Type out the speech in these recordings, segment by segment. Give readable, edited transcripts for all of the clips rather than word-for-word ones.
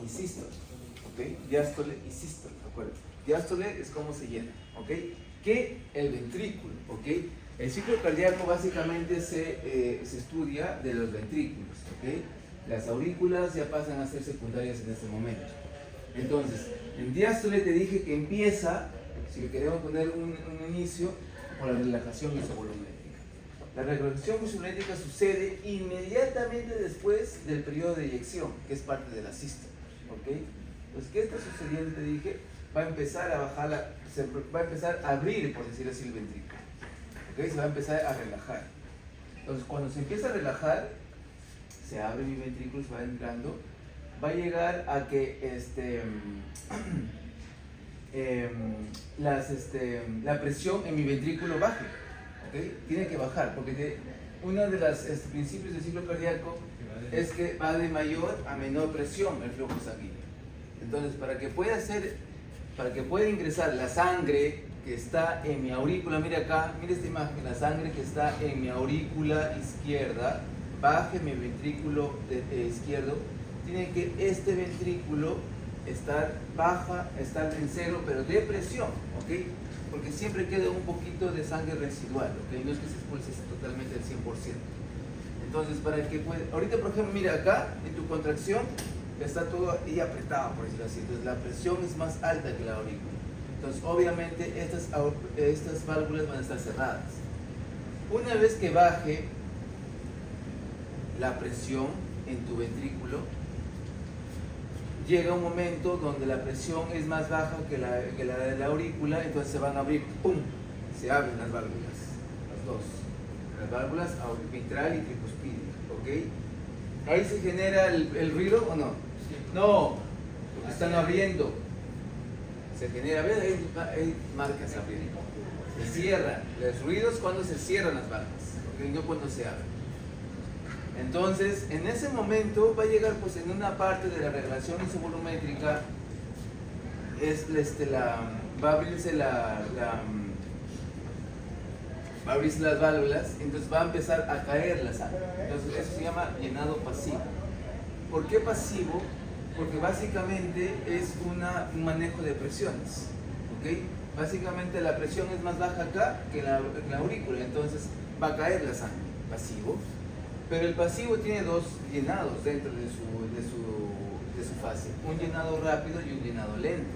y sístole, ¿ok? Diástole y sístole, ¿de acuerdo? Diástole es cómo se llena, ¿ok? Que el ventrículo, ¿ok? El ciclo cardíaco básicamente se estudia de los ventrículos, ¿ok? Las aurículas ya pasan a ser secundarias en este momento. Entonces, en diástole te dije que empieza, si queremos poner un inicio, por la relajación isovolumétrica. La relajación isovolumétrica sucede inmediatamente después del periodo de eyección, que es parte de la sístole, ¿ok? Entonces, ¿qué está sucediendo? Te dije, va a empezar a bajar, va a empezar a abrir, por decirlo así, el ventrículo, ¿ok? Se va a empezar a relajar. Entonces, cuando se empieza a relajar, se abre mi ventrículo, se va entrando, va a llegar a que la presión en mi ventrículo baje, ¿okay? Tiene que bajar, porque uno de los principios del ciclo cardíaco es que va de mayor a menor presión el flujo sanguíneo. Entonces, para que pueda ingresar la sangre que está en mi aurícula, mira acá, mira esta imagen, la sangre que está en mi aurícula izquierda, baje mi ventrículo izquierdo, tiene que este ventrículo estar en cero, pero de presión, ¿ok? Porque siempre queda un poquito de sangre residual, ¿ok? No es que se expulse totalmente al 100%. Entonces, para que pueda... Ahorita, por ejemplo, mira acá, en tu contracción, está todo ahí apretado, por decirlo así. Entonces, la presión es más alta que la aurícula. Entonces, obviamente, estas válvulas van a estar cerradas. Una vez que baje la presión en tu ventrículo, llega un momento donde la presión es más baja que la de la aurícula, entonces se van a abrir, ¡pum! Se abren las válvulas, las dos, las válvulas mitral y tricuspídea, ¿ok? ¿Ahí se genera el ruido o no? No, porque están abriendo, se genera, ¿ves? Hay marcas abriendo, se cierran, los ruidos cuando se cierran las válvulas, ¿ok? No cuando se abren. Entonces, en ese momento va a llegar, pues, en una parte de la regulación isovolumétrica, va a abrirse las válvulas, entonces va a empezar a caer la sangre. Entonces, eso se llama llenado pasivo. ¿Por qué pasivo? Porque básicamente es un manejo de presiones, ¿ok? Básicamente la presión es más baja acá que en la aurícula, entonces va a caer la sangre, pasivo. Pero el pasivo tiene dos llenados dentro de su fase, un llenado rápido y un llenado lento.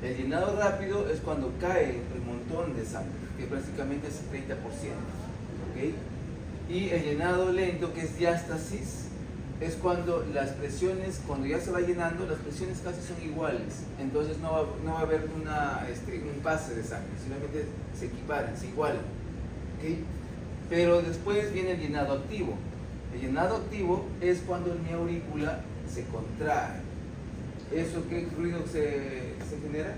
El llenado rápido es cuando cae el montón de sangre, que prácticamente es el 30%, ¿ok? Y el llenado lento, que es diástasis, es cuando las presiones, cuando ya se va llenando, las presiones casi son iguales, entonces no va a haber un pase de sangre, simplemente se equiparan, se igualan, ¿ok? Pero después viene el llenado activo. El llenado activo es cuando mi aurícula se contrae. ¿Eso qué ruido se genera?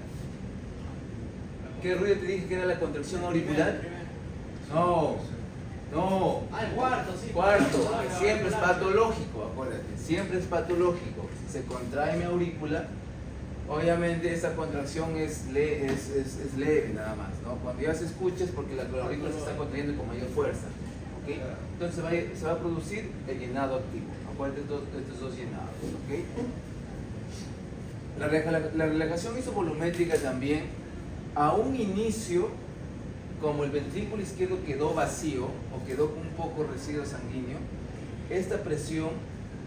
¿Qué ruido te dije que era la contracción auricular? No. El cuarto, sí. Cuarto, siempre es patológico, acuérdate, siempre es patológico. Se contrae mi aurícula, obviamente esa contracción es leve nada más, ¿no? Cuando ya se escucha es porque la aurícula se está contrayendo con mayor fuerza, ¿ok? Entonces se va a producir el llenado activo, acuérdate estos dos llenados, ¿ok? La relajación isovolumétrica también, a un inicio, como el ventrículo izquierdo quedó vacío o quedó con un poco residuo sanguíneo, esta presión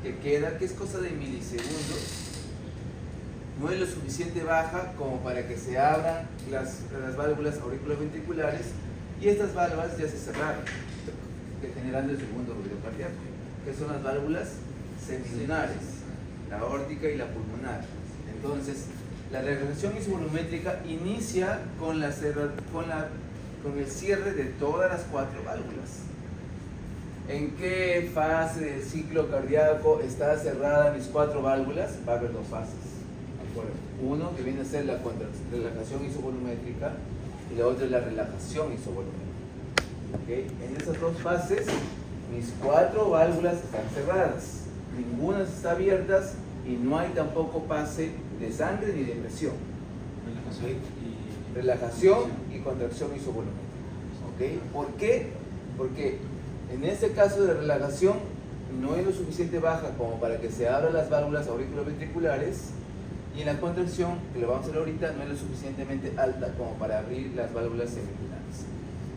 que queda, que es cosa de milisegundos, no es lo suficiente baja como para que se abran las válvulas auriculoventriculares y estas válvulas ya se cerraron, generando el segundo ruido cardíaco, que son las válvulas semilunares, la aórtica y la pulmonar. Entonces, la relajación isovolumétrica inicia con el cierre de todas las cuatro válvulas. ¿En qué fase del ciclo cardíaco está cerrada mis cuatro válvulas? Va a haber dos fases. Uno que viene a ser la relajación isovolumétrica y la otra es la relajación isovolumétrica. ¿Okay? En esas dos fases, mis cuatro válvulas están cerradas, ninguna está abierta y no hay tampoco pase de sangre ni de presión. Relajación y contracción isovolumétrica. ¿Okay? ¿Por qué? Porque en este caso de relajación no es lo suficiente baja como para que se abran las válvulas auriculoventriculares, y en la contracción, que lo vamos a ver ahorita, no es lo suficientemente alta como para abrir las válvulas semilunares.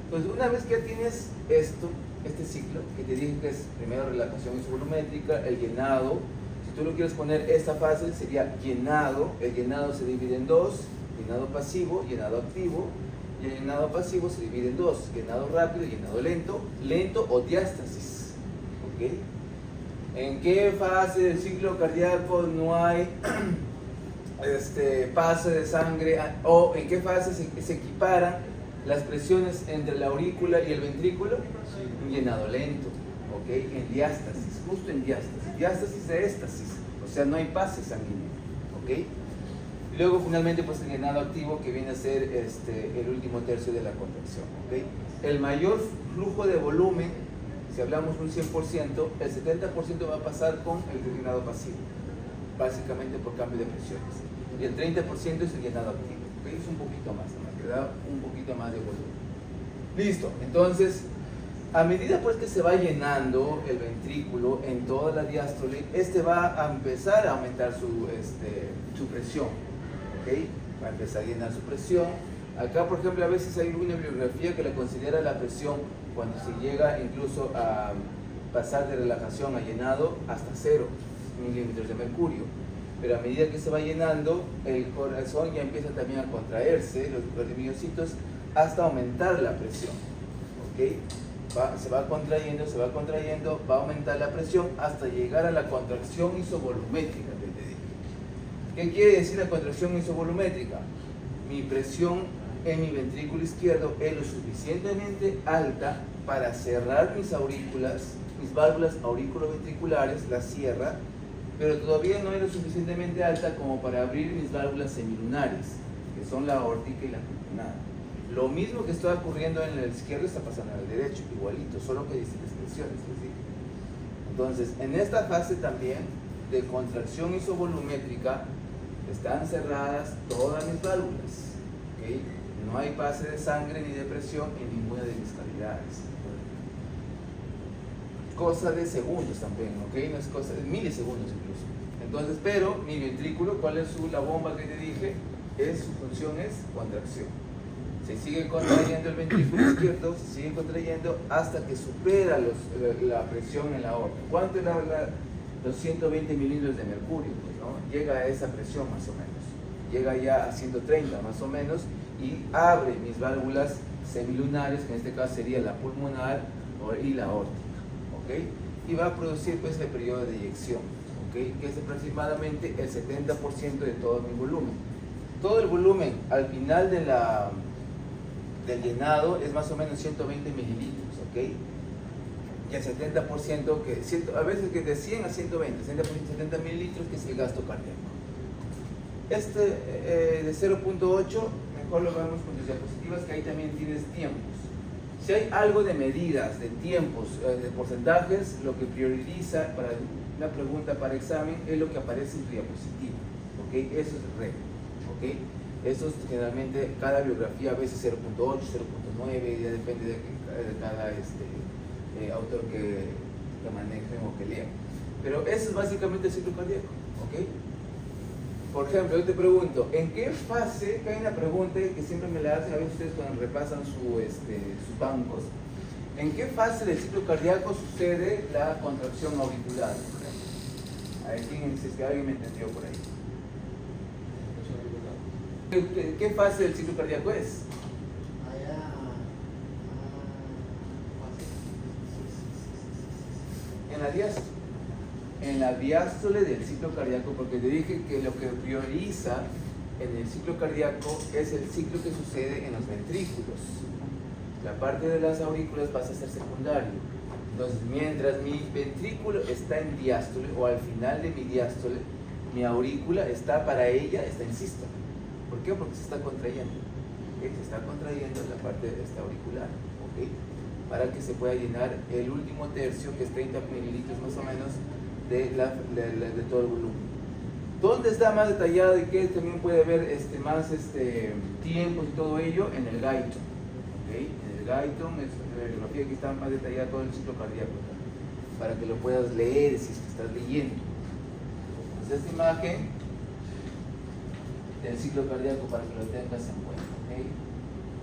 Entonces, una vez que ya tienes esto, este ciclo, que te dije que es primero relajación isovolumétrica, el llenado, si tú lo quieres poner esta fase, sería llenado. El llenado se divide en dos: llenado pasivo, llenado activo. Y el llenado pasivo se divide en dos: llenado rápido y llenado lento, lento o diástasis. ¿Okay? ¿En qué fase del ciclo cardíaco no hay pase de sangre, o en qué fase se equiparan las presiones entre la aurícula y el ventrículo? Un llenado lento, ¿ok? En diástasis, justo en diástasis, diástasis de éstasis, o sea, no hay pase sanguíneo, ¿ok? Y luego finalmente pues el llenado activo, que viene a ser el último tercio de la contracción, ¿ok? El mayor flujo de volumen, si hablamos un 100%, el 70% va a pasar con el llenado pasivo, básicamente por cambio de presiones. Y el 30% es el llenado activo, ¿okay? Es un poquito más, que da un poquito más de volumen. Listo, entonces, a medida pues que se va llenando el ventrículo en toda la diástole, va a empezar a aumentar su presión, ¿okay? Va a empezar a llenar su presión. Acá, por ejemplo, a veces hay una bibliografía que le considera la presión cuando se llega incluso a pasar de relajación a llenado hasta 0 milímetros de mercurio. Pero a medida que se va llenando, el corazón ya empieza también a contraerse, los miocitos, hasta aumentar la presión. ¿Okay? Se va contrayendo, va a aumentar la presión hasta llegar a la contracción isovolumétrica que te dije. ¿Qué quiere decir la contracción isovolumétrica? Mi presión en mi ventrículo izquierdo es lo suficientemente alta para cerrar mis aurículas, mis válvulas auriculoventriculares, las cierra, pero todavía no es lo suficientemente alta como para abrir mis válvulas semilunares, que son la aórtica y la pulmonar. Lo mismo que está ocurriendo en el izquierdo está pasando en el derecho, igualito, solo que distintas presiones, les digo. Entonces, en esta fase también de contracción isovolumétrica están cerradas todas mis válvulas, ¿okay? No hay pase de sangre ni de presión en ninguna de mis cavidades. Cosa de segundos también, ¿ok? No es cosa de milisegundos incluso. Entonces, pero mi ventrículo, ¿cuál es la bomba que te dije? Su función es contracción. Se sigue contrayendo el ventrículo izquierdo, se sigue contrayendo hasta que supera la presión en la aorta. ¿Cuánto es los 120 milímetros de mercurio? Pues, ¿no? Llega a esa presión más o menos. Llega ya a 130 más o menos y abre mis válvulas semilunares, que en este caso sería la pulmonar y la aórtica. ¿Okay? Y va a producir pues el periodo de eyección, ¿okay? Que es aproximadamente el 70% de todo mi volumen. Todo el volumen al final del llenado es más o menos 120 mililitros, ¿okay? Y el 70%, a veces que de 100 a 120, 70 mililitros, que es el gasto cardíaco. De 0.8, mejor lo vemos con tus diapositivas, que ahí también tienes tiempos. Si hay algo de medidas, de tiempos, de porcentajes, lo que prioriza para una pregunta para examen es lo que aparece en tu diapositiva, ¿okay? Eso es el regla, ¿okay? Eso es generalmente cada biografía, a veces 0.8, 0.9, ya depende de cada autor que manejen o que lean. Pero eso es básicamente el ciclo cardíaco, ¿ok? Por ejemplo, yo te pregunto, ¿en qué fase? Que hay una pregunta que siempre me la hacen a veces ustedes cuando repasan sus bancos. ¿En qué fase del ciclo cardíaco sucede la contracción auricular? A ver, si es que alguien me entendió por ahí. ¿Qué fase del ciclo cardíaco es? En la diástole del ciclo cardíaco, porque te dije que lo que prioriza en el ciclo cardíaco es el ciclo que sucede en los ventrículos. La parte de las aurículas pasa a ser secundario. Entonces, mientras mi ventrículo está en diástole o al final de mi diástole, mi aurícula está en sístole. ¿Por qué? Porque se está contrayendo. ¿Okay? Se está contrayendo la parte auricular, ¿okay? Para que se pueda llenar el último tercio, que es 30 mililitros más o menos, de todo el volumen. ¿Dónde está más detallado y qué también puede haber más tiempos y todo ello? En el Guyton. ¿Okay? En el Guyton, es la bibliografía que está más detallada todo el ciclo cardíaco. para que lo puedas leer si es que estás leyendo. Entonces esta imagen del ciclo cardíaco para que lo tengas en cuenta, ¿ok?